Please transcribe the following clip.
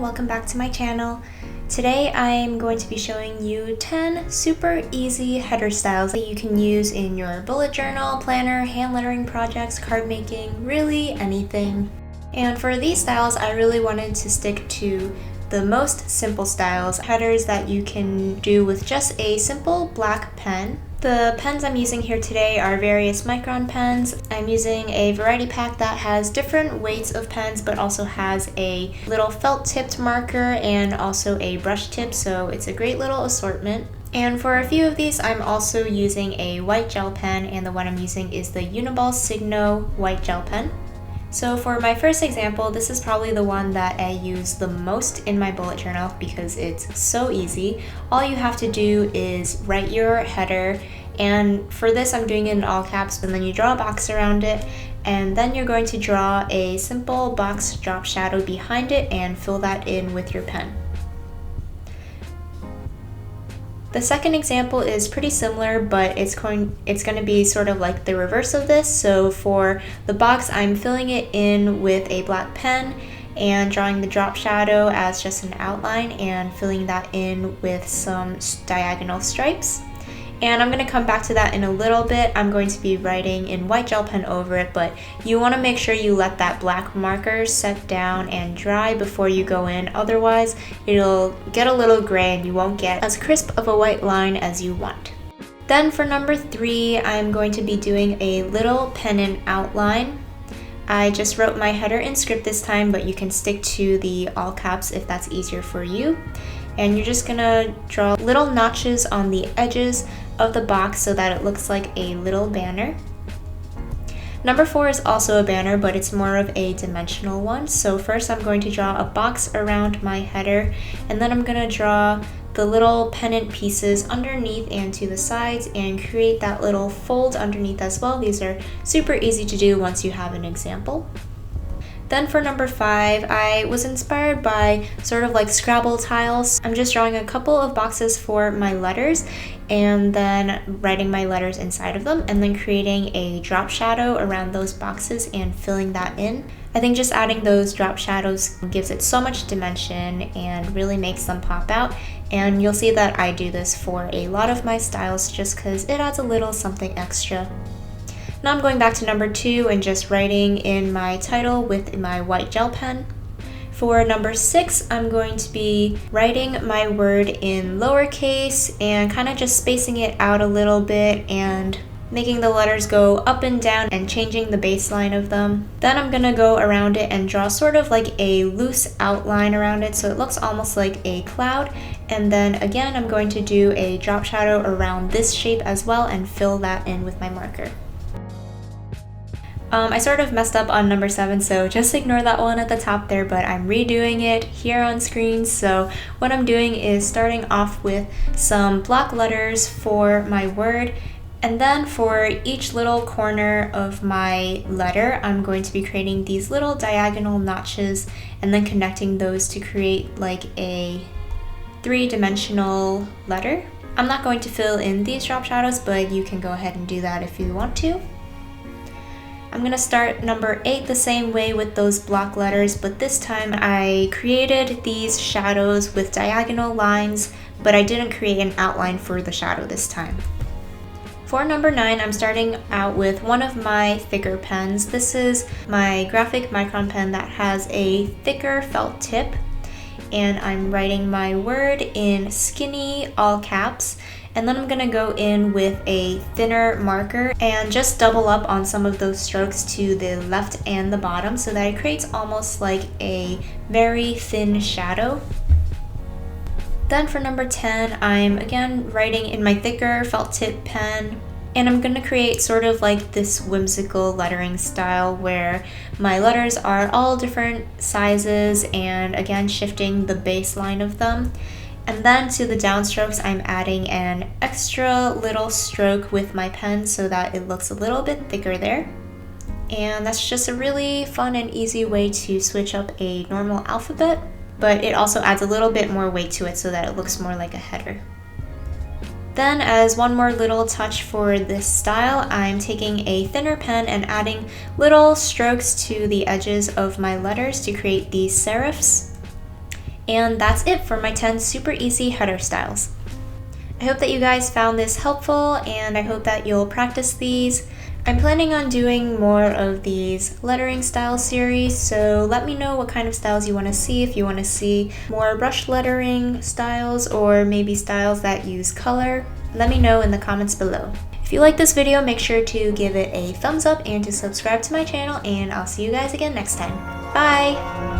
welcome back to my channel. Today I'm going to be showing you 10 super easy header styles that you can use in your bullet journal, planner, hand lettering projects, card making, really anything. And for these styles, I really wanted to stick to the most simple styles, headers that you can do with just a simple black pen. The pens I'm using here today are various micron pens. I'm using a variety pack that has different weights of pens but also has a little felt tipped marker and also a brush tip, so it's a great little assortment. And for a few of these I'm also using a white gel pen, and the one I'm using is the Uniball Signo white gel pen. So for my first example, this is probably the one that I use the most in my bullet journal because it's so easy. All you have to do is write your header, and for this I'm doing it in all caps, and then you draw a box around it, and then you're going to draw a simple box drop shadow behind it and fill that in with your pen. The second example is pretty similar, but it's going to be sort of like the reverse of this. So for the box, I'm filling it in with a black pen and drawing the drop shadow as just an outline and filling that in with some diagonal stripes. And I'm going to come back to that in a little bit. I'm going to be writing in white gel pen over it, but you want to make sure you let that black marker set down and dry before you go in. Otherwise, it'll get a little gray and you won't get as crisp of a white line as you want. Then for number 3, I'm going to be doing a little pennant outline. I just wrote my header in script this time, but you can stick to the all caps if that's easier for you. And you're just gonna draw little notches on the edges of the box so that it looks like a little banner. Number 4 is also a banner, but it's more of a dimensional one. So first I'm going to draw a box around my header, and then I'm gonna draw the little pennant pieces underneath and to the sides and create that little fold underneath as well. These are super easy to do once you have an example. Then for number 5, I was inspired by sort of like Scrabble tiles. I'm just drawing a couple of boxes for my letters and then writing my letters inside of them and then creating a drop shadow around those boxes and filling that in. I think just adding those drop shadows gives it so much dimension and really makes them pop out. And you'll see that I do this for a lot of my styles just because it adds a little something extra. Now I'm going back to number 2 and just writing in my title with my white gel pen. For number 6, I'm going to be writing my word in lowercase and kind of just spacing it out a little bit and making the letters go up and down and changing the baseline of them. Then I'm going to go around it and draw sort of like a loose outline around it so it looks almost like a cloud. And then again, I'm going to do a drop shadow around this shape as well and fill that in with my marker. I sort of messed up on number 7, so just ignore that one at the top there, but I'm redoing it here on screen. So what I'm doing is starting off with some block letters for my word, and then for each little corner of my letter, I'm going to be creating these little diagonal notches and then connecting those to create like a 3-dimensional letter. I'm not going to fill in these drop shadows, but you can go ahead and do that if you want to. I'm going to start number 8 the same way with those block letters, but this time I created these shadows with diagonal lines, but I didn't create an outline for the shadow this time. For number 9, I'm starting out with one of my thicker pens. This is my graphic micron pen that has a thicker felt tip, and I'm writing my word in skinny all caps. And then I'm gonna go in with a thinner marker and just double up on some of those strokes to the left and the bottom so that it creates almost like a very thin shadow. Then for number 10, I'm again writing in my thicker felt tip pen, and I'm gonna create sort of like this whimsical lettering style where my letters are all different sizes and again shifting the baseline of them. And then to the downstrokes, I'm adding an extra little stroke with my pen so that it looks a little bit thicker there. And that's just a really fun and easy way to switch up a normal alphabet, but it also adds a little bit more weight to it so that it looks more like a header. Then as one more little touch for this style, I'm taking a thinner pen and adding little strokes to the edges of my letters to create these serifs. And that's it for my 10 super easy header styles. I hope that you guys found this helpful, and I hope that you'll practice these. I'm planning on doing more of these lettering style series, so let me know what kind of styles you want to see. If you want to see more brush lettering styles or maybe styles that use color, let me know in the comments below. If you like this video, make sure to give it a thumbs up and to subscribe to my channel, and I'll see you guys again next time. Bye!